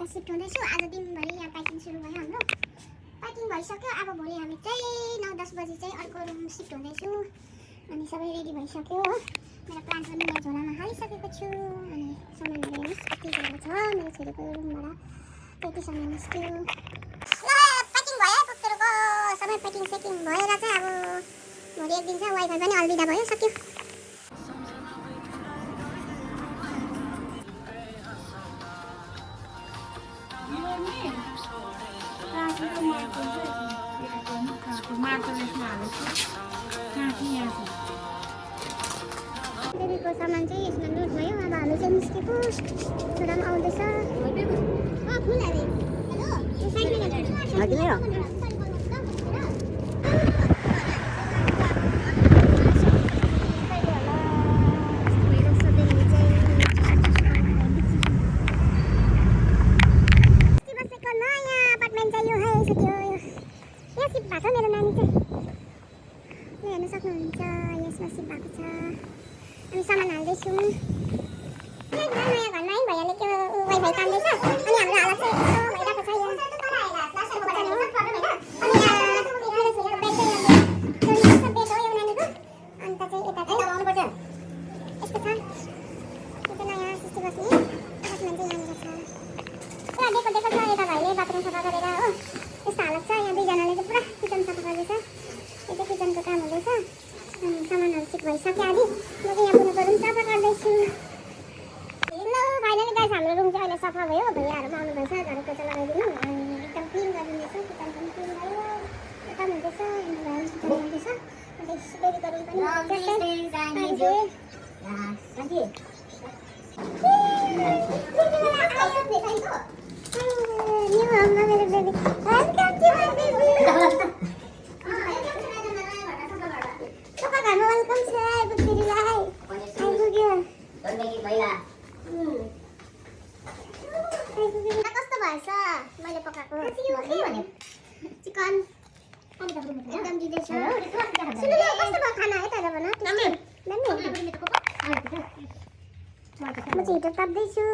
यता शिफ्ट हुँदैछु। आज दिनभरि यहाँ प्याकिङ सुरु भयो हाम्रो। प्याकिङ भइसक्यो। अब भोलि हामी चाहिँ 9-10 बजी चाहिँ अर्को रुम शिफ्ट हुँदैछु। अनि सबै रेडी भइसक्यो हो। मेरो प्लान्ट पनि यहाँ झोलामा हालिसकेको छु। अनि सामानहरू हेर्नुहोस् कति जग्गा छ। मेरो छोरीको रुमबाट त्यति सामान निस्क्यो। ल प्याकिङ भयो कुकुरको सबै प्याकिङ सेकिङ भएर चाहिँ अब भोलि एक दिन चाहिँ वाइफाई पनि अलविदा भयो, सक्यो। बेबीको सामान चाहिँ यसमा लोड भयो। अब हामी चाहिँ निस्केको। छोरा पनि आउँदैछ। मेरो नानी चाहिँ हेर्न सक्नुहुन्छ। यसमा सिट भएको छ। अनि सामान हाल्दैछु। नयाँ घरमा है भैयाले के वाइफाई तान्दैछ। अनि हाम्रो हालत चाहिँ यस्तो भइरहेको छ यहाँ। अन्त चाहिँ यता चाहिँ आउनुपर्छ यस्तो छ। यता नयाँ सिस्टी बस्ने अपार्टमेन्ट चाहिँ यहाँनिर छ। पुरा डेको छ। यता भाइले बाथरुम सफा गरेर हो यस्तो हालत छ। यहाँ दुईजनाले चाहिँ पुरा किचन सफा गर्दैछ। यो चाहिँ किचनको काम हुँदैछ। अनि सामानहरू सिट भइसक्यो आदि। म चाहिँ यहाँ पुग्नुको रुम सफा गर्दैछु। ल फाइनली गाइस हाम्रो रुम चाहिँ अहिले सफा भयो। भैयाहरू पनि आउनुभएछ। झाडु पोछा लगाइदिनु। अनि एकदम क्लिन गरिदिँदैछ। किचन पनि क्लिन भयो। यता पनि हुँदैछ। अनि भाइ किचन हुँदैछ। अन्त बेबीको रुम पनि न्यू होममा मेरो baby. Welcome to my baby. सफा घरमा वेलकम छ बुक्तिरीलाई। आइपुग्यो। कस्तो भएछ मैले पकाएको चिकन एकदम दिँदैछ। सुन्नु कस्तो भयो खाना है तर भन। म चाहिँ हिटर ताप्दैछु।